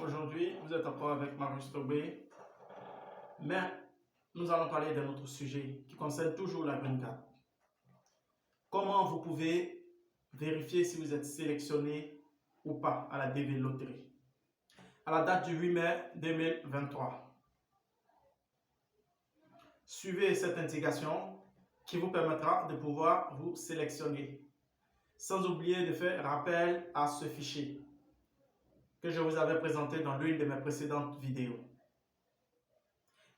Aujourd'hui, vous êtes encore avec Marius Tobé, mais nous allons parler d'un autre sujet qui concerne toujours la Green Card. Comment vous pouvez vérifier si vous êtes sélectionné ou pas à la DV Loterie à la date du 8 mai 2023. Suivez cette indication qui vous permettra de pouvoir vous sélectionner. Sans oublier de faire rappel à ce fichier que je vous avais présenté dans l'une de mes précédentes vidéos.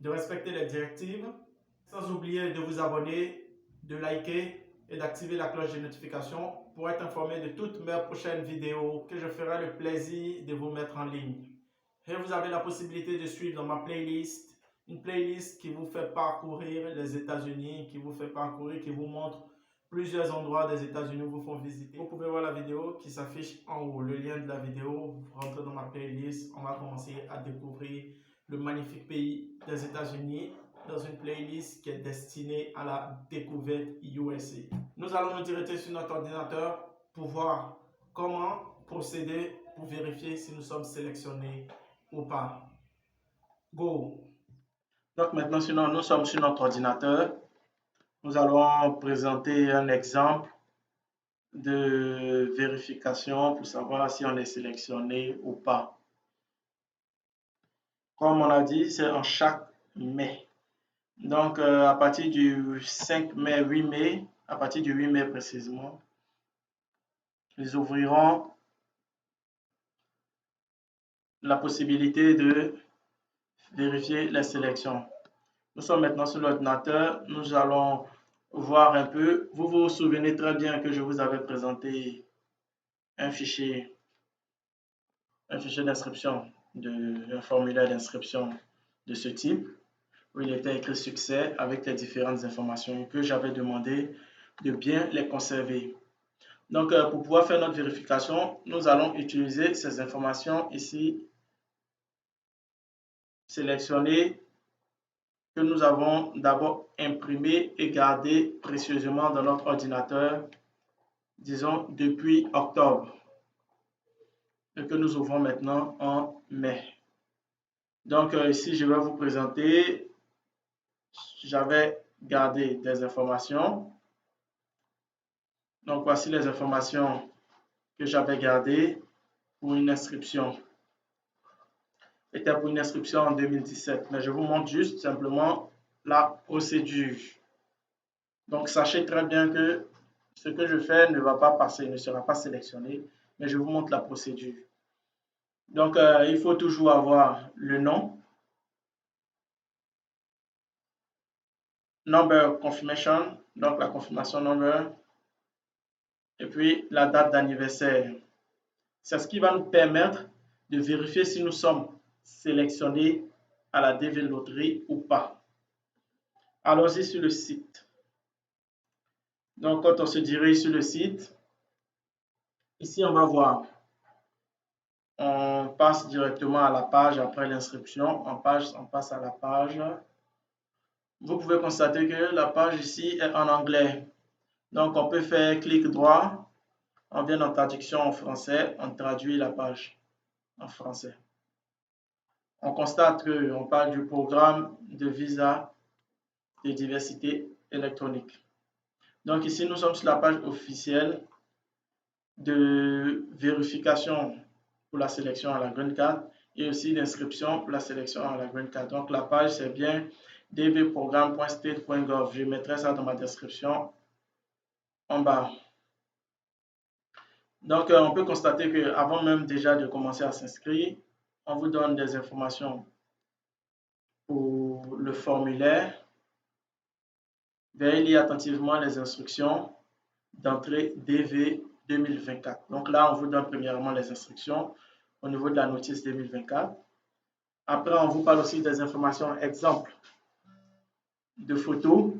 De respecter les directives, sans oublier de vous abonner, de liker et d'activer la cloche de notification pour être informé de toutes mes prochaines vidéos que je ferai le plaisir de vous mettre en ligne. Et vous avez la possibilité de suivre dans ma playlist, une playlist qui vous fait parcourir les États-Unis, qui vous montre plusieurs endroits des États-Unis où vous font visiter. Vous pouvez voir la vidéo qui s'affiche en haut, le lien de la vidéo. Vous rentrez dans ma playlist, on va commencer à découvrir le magnifique pays des États-Unis dans une playlist qui est destinée à la découverte USA. Nous allons nous diriger sur notre ordinateur pour voir comment procéder pour vérifier si nous sommes sélectionnés ou pas. Go! Donc maintenant, nous sommes sur notre ordinateur. Nous allons présenter un exemple de vérification pour savoir si on est sélectionné ou pas. Comme on a dit, c'est en chaque mai. Donc, à partir du 5 mai, 8 mai, à partir du 8 mai précisément, ils ouvriront la possibilité de vérifier les sélections. Nous sommes maintenant sur l'ordinateur. Nous allons voir un peu. Vous vous souvenez très bien que je vous avais présenté un fichier d'inscription, un formulaire d'inscription de ce type, où il était écrit succès avec les différentes informations que j'avais demandé de bien les conserver. Donc, pour pouvoir faire notre vérification, nous allons utiliser ces informations ici sélectionnées que nous avons d'abord imprimées et gardées précieusement dans notre ordinateur, disons depuis octobre, et que nous ouvrons maintenant en mai. Donc, ici, je vais vous présenter, j'avais gardé des informations. Donc, voici les informations que j'avais gardées pour une inscription. C'était pour une inscription en 2017, mais je vous montre juste simplement la procédure. Donc, sachez très bien que ce que je fais ne va pas passer, ne sera pas sélectionné, mais je vous montre la procédure. Donc, il faut toujours avoir le nom, number confirmation, donc la confirmation number, et puis la date d'anniversaire. C'est ce qui va nous permettre de vérifier si nous sommes sélectionnés à la DV Loterie ou pas. Allons-y sur le site. Donc, quand on se dirige sur le site, ici, on va voir. On passe directement à la page après l'inscription. On passe à la page. Vous pouvez constater que la page ici est en anglais. Donc, on peut faire clic droit. On vient dans traduction en français. On traduit la page en français. On constate qu'on parle du programme de visa de diversité électronique. Donc ici, nous sommes sur la page officielle de vérification pour la sélection à la Green Card et aussi d'inscription pour la sélection à la Green Card. Donc la page, c'est bien dvprogramme.state.gov. Je mettrai ça dans ma description en bas. Donc on peut constater qu'avant même déjà de commencer à s'inscrire, on vous donne des informations pour le formulaire. Veuillez lire attentivement les instructions d'entrée DV 2024. Donc là, on vous donne premièrement les instructions au niveau de la notice 2024. Après, on vous parle aussi des informations exemples de photos.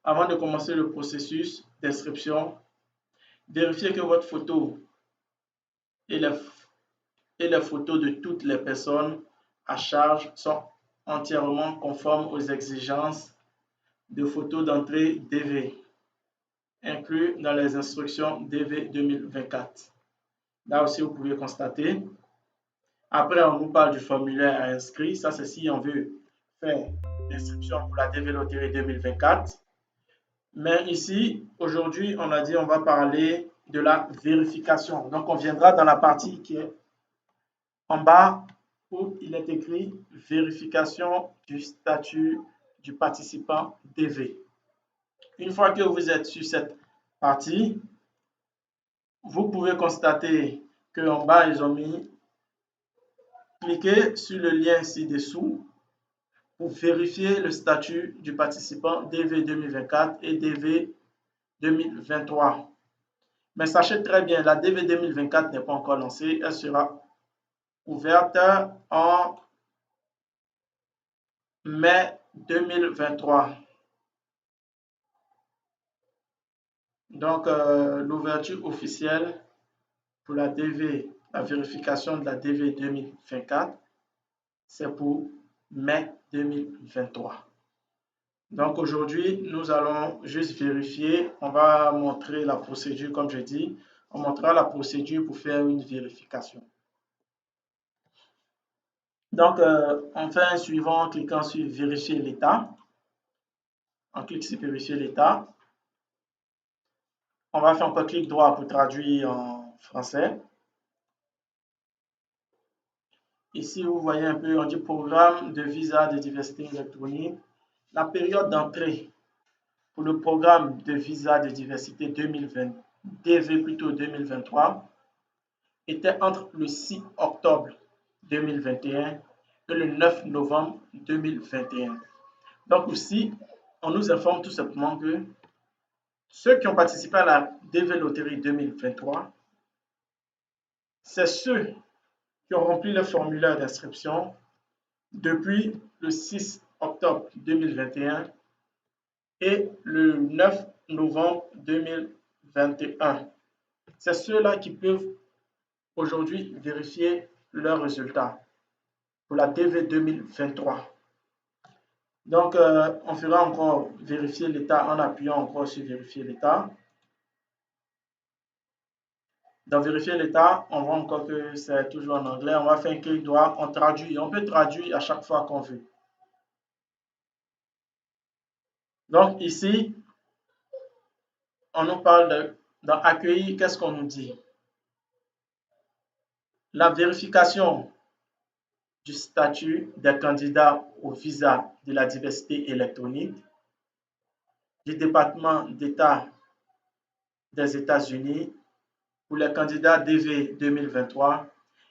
Avant de commencer le processus d'inscription, vérifiez que votre photo et les photos de toutes les personnes à charge sont entièrement conformes aux exigences de photos d'entrée DV, inclus dans les instructions DV 2024. Là aussi, vous pouvez constater. Après, on nous parle du formulaire à inscrire. Ça, c'est si on veut faire l'inscription pour la DV Loterie 2024. Mais ici, aujourd'hui, on a dit on va parler de la vérification. Donc, on viendra dans la partie qui est en bas où il est écrit vérification du statut du participant DV. Une fois que vous êtes sur cette partie, vous pouvez constater qu'en bas, ils ont mis cliquez sur le lien ci-dessous pour vérifier le statut du participant DV 2024 et DV 2023. Mais sachez très bien, la DV 2024 n'est pas encore lancée. Elle sera ouverte en mai 2023. Donc, l'ouverture officielle pour la DV, la vérification de la DV 2024, c'est pour mai 2023. Donc aujourd'hui, nous allons juste vérifier. On va montrer la procédure, comme je dis. On montrera la procédure pour faire une vérification. Donc, on fait un suivant en cliquant sur vérifier l'état. On clique sur vérifier l'état. On va faire un clic droit pour traduire en français. Ici, vous voyez un peu, on dit programme de visa de diversité électronique. La période d'entrée pour le programme de visa de diversité 2020, DV plutôt 2023, était entre le 6 octobre 2021 et le 9 novembre 2021. Donc ici, on nous informe tout simplement que ceux qui ont participé à la DV Loterie 2023, c'est ceux qui ont rempli le formulaire d'inscription depuis le 6 octobre 2021 et le 9 novembre 2021. C'est ceux-là qui peuvent aujourd'hui vérifier leurs résultats pour la DV 2023. Donc, on fera encore vérifier l'état en appuyant encore sur vérifier l'état. Dans vérifier l'état, on voit encore que c'est toujours en anglais. On va faire un clic droit, on traduit. On peut traduire à chaque fois qu'on veut. Donc ici, on nous parle dans accueillir, qu'est-ce qu'on nous dit? La vérification du statut des candidats au visa de la diversité électronique du département d'État des États-Unis pour les candidats DV 2023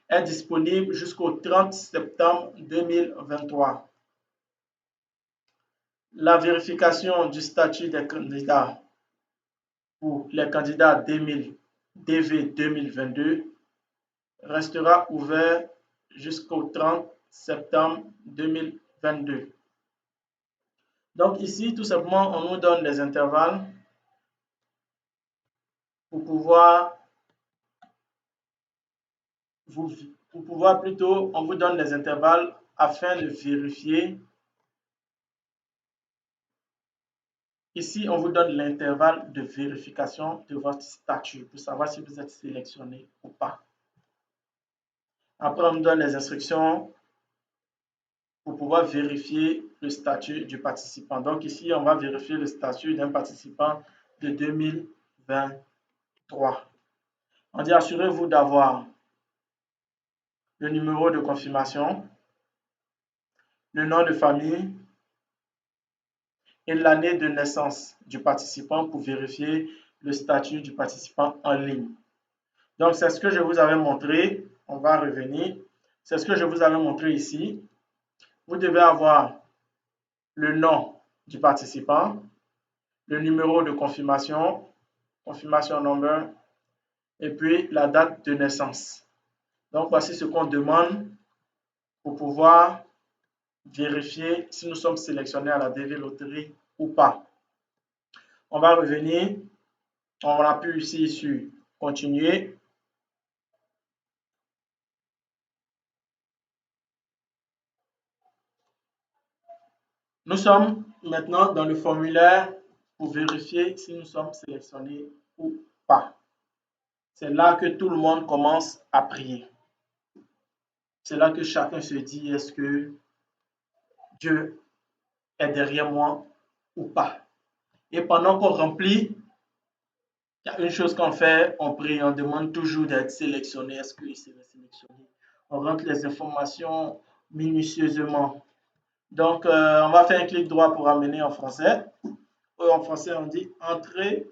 est disponible jusqu'au 30 septembre 2023. La vérification du statut des candidats pour les candidats DV 2022 restera ouvert jusqu'au 30 septembre 2022. Donc ici, tout simplement, on nous donne les intervalles pour pouvoir plutôt, on vous donne les intervalles afin de vérifier. Ici, on vous donne l'intervalle de vérification de votre statut pour savoir si vous êtes sélectionné ou pas. Après, on nous donne les instructions pour pouvoir vérifier le statut du participant. Donc ici, on va vérifier le statut d'un participant de 2023. On dit assurez-vous d'avoir le numéro de confirmation, le nom de famille et l'année de naissance du participant pour vérifier le statut du participant en ligne. Donc, c'est ce que je vous avais montré. On va revenir. C'est ce que je vous avais montré ici. Vous devez avoir le nom du participant, le numéro de confirmation, confirmation number, et puis la date de naissance. Donc, voici ce qu'on demande pour pouvoir vérifier si nous sommes sélectionnés à la DV Loterie ou pas. On va revenir, on appuie ici sur continuer. Nous sommes maintenant dans le formulaire pour vérifier si nous sommes sélectionnés ou pas. C'est là que tout le monde commence à prier. c'est là que chacun se dit, est-ce que Dieu est derrière moi ou pas? Et pendant qu'on remplit, il y a une chose qu'on fait, on prie, on demande toujours d'être sélectionné. Est-ce qu'il sera sélectionné? On rentre les informations minutieusement. Donc, on va faire un clic droit pour amener en français. En français, on dit entrer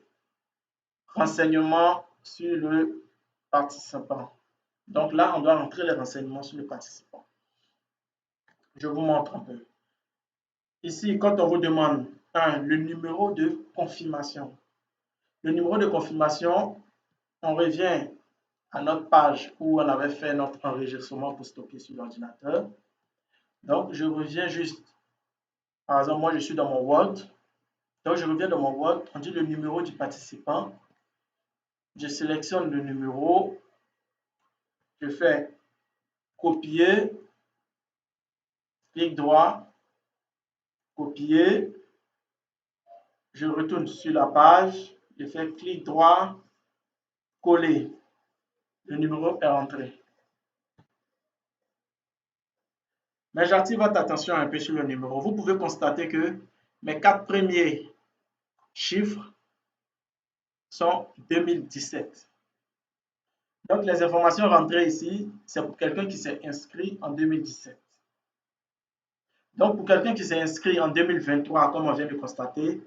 renseignements sur le participant. Donc là, on doit entrer les renseignements sur le participant. Je vous montre un peu. Ici, quand on vous demande le numéro de confirmation. Le numéro de confirmation, on revient à notre page où on avait fait notre enregistrement pour stocker sur l'ordinateur. Donc, je reviens juste. Par exemple, moi, je suis dans mon Word. Donc, je reviens dans mon Word. On dit le numéro du participant. Je sélectionne le numéro. Je fais copier. Clic droit. Copier. Je retourne sur la page. Je fais clic droit. Coller. Le numéro est rentré. Mais j'attire votre attention un peu sur le numéro. Vous pouvez constater que mes 4 premiers chiffres sont 2017. Donc, les informations rentrées ici, c'est pour quelqu'un qui s'est inscrit en 2017. Donc, pour quelqu'un qui s'est inscrit en 2023, comme on vient de constater,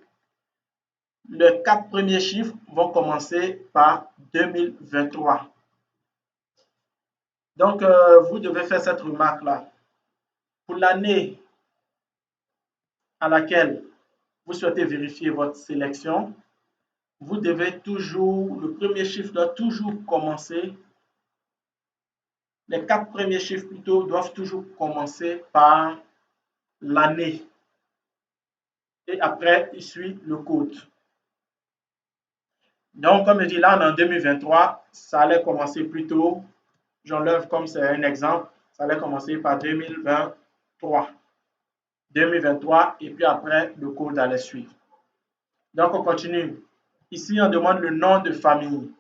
les 4 premiers chiffres vont commencer par 2023. Donc, vous devez faire cette remarque-là. Pour l'année à laquelle vous souhaitez vérifier votre sélection, vous devez toujours, le premier chiffre doit toujours commencer, les 4 premiers chiffres plutôt doivent toujours commencer par l'année. Et après, il suit le code. Donc, comme je dis là, on est en 2023, ça allait commencer plutôt, j'enlève comme c'est un exemple, ça allait commencer par 2023. 2023, et puis après, le code allait suivre. Donc, on continue. Ici, on demande le nom de famille.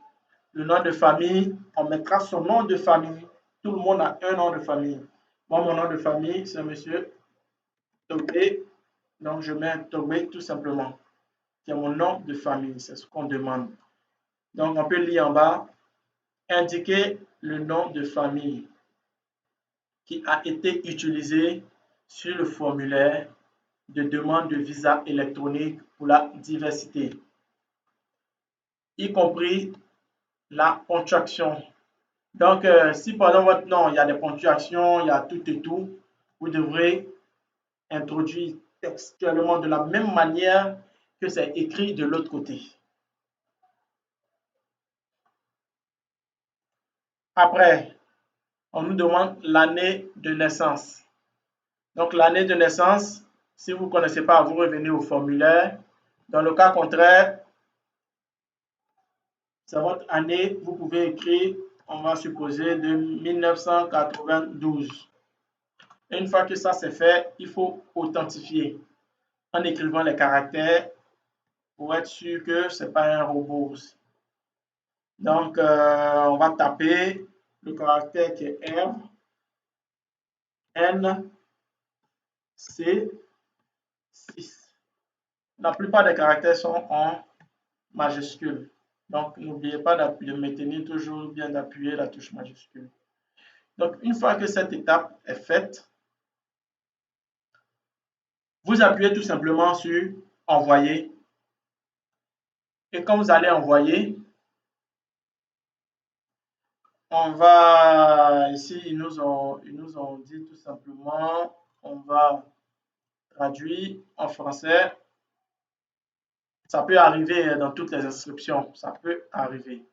Le nom de famille, on mettra son nom de famille. Tout le monde a un nom de famille. Moi, mon nom de famille, c'est monsieur Tobé. Donc, je mets Tobé tout simplement. C'est mon nom de famille, c'est ce qu'on demande. Donc, on peut lire en bas, indiquer le nom de famille qui a été utilisé sur le formulaire de demande de visa électronique pour la diversité, y compris la ponctuation. Donc, si pendant votre nom, il y a des ponctuations, il y a tout et tout, vous devrez introduire textuellement de la même manière que c'est écrit de l'autre côté. Après, on nous demande l'année de naissance. Donc, l'année de naissance, si vous ne connaissez pas, vous revenez au formulaire. Dans le cas contraire, c'est votre année, vous pouvez écrire, on va supposer, de 1992. Et une fois que ça c'est fait, il faut authentifier en écrivant les caractères pour être sûr que ce n'est pas un robot aussi. Donc, on va taper le caractère qui est R, N, C, 6. La plupart des caractères sont en majuscule. Donc, n'oubliez pas de maintenir toujours bien d'appuyer la touche majuscule. Donc, une fois que cette étape est faite, vous appuyez tout simplement sur Envoyer. Et quand vous allez envoyer, on va, ici, ils nous ont dit tout simplement, on va traduire en français. Ça peut arriver dans toutes les inscriptions, ça peut arriver.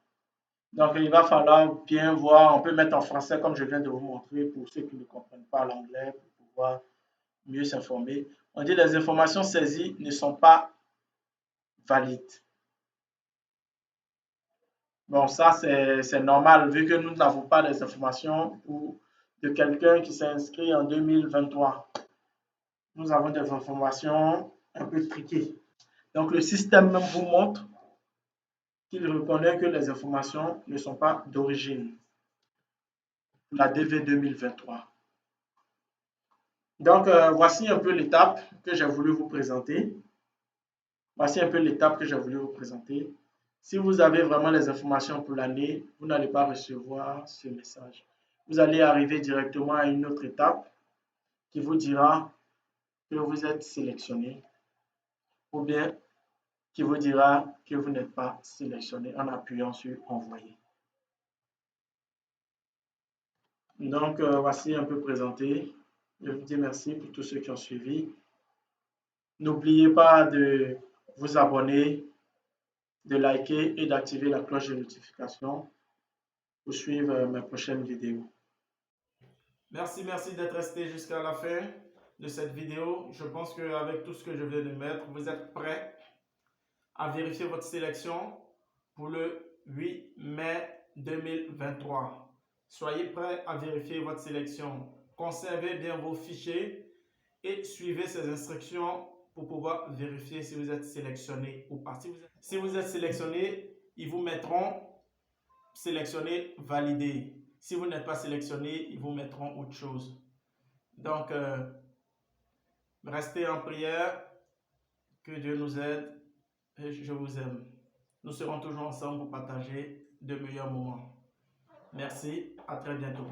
Donc, il va falloir bien voir, on peut mettre en français comme je viens de vous montrer pour ceux qui ne comprennent pas l'anglais, pour pouvoir mieux s'informer. On dit les informations saisies ne sont pas valides. Bon, ça c'est normal vu que nous n'avons pas les informations de quelqu'un qui s'est inscrit en 2023. Nous avons des informations un peu triquées. Donc, le système même vous montre qu'il reconnaît que les informations ne sont pas d'origine. pour la DV 2023. Donc, voici un peu l'étape que j'ai voulu vous présenter. Voici un peu l'étape que j'ai voulu vous présenter. Si vous avez vraiment les informations pour l'année, vous n'allez pas recevoir ce message. Vous allez arriver directement à une autre étape qui vous dira que vous êtes sélectionné ou bien qui vous dira que vous n'êtes pas sélectionné en appuyant sur envoyer. Donc, voici un peu présenté. Je vous dis merci pour tous ceux qui ont suivi. N'oubliez pas de vous abonner, de liker et d'activer la cloche de notification pour suivre mes prochaines vidéos. Merci d'être resté jusqu'à la fin de cette vidéo. Je pense qu'avec tout ce que je viens de mettre, vous êtes prêts à vérifier votre sélection pour le 8 mai 2023. Soyez prêts à vérifier votre sélection. Conservez bien vos fichiers et suivez ces instructions pour pouvoir vérifier si vous êtes sélectionné ou pas. Si vous êtes sélectionné, ils vous mettront sélectionné, validé. Si vous n'êtes pas sélectionné, ils vous mettront autre chose. Donc, restez en prière. Que Dieu nous aide. Et je vous aime. Nous serons toujours ensemble pour partager de meilleurs moments. Merci, à très bientôt.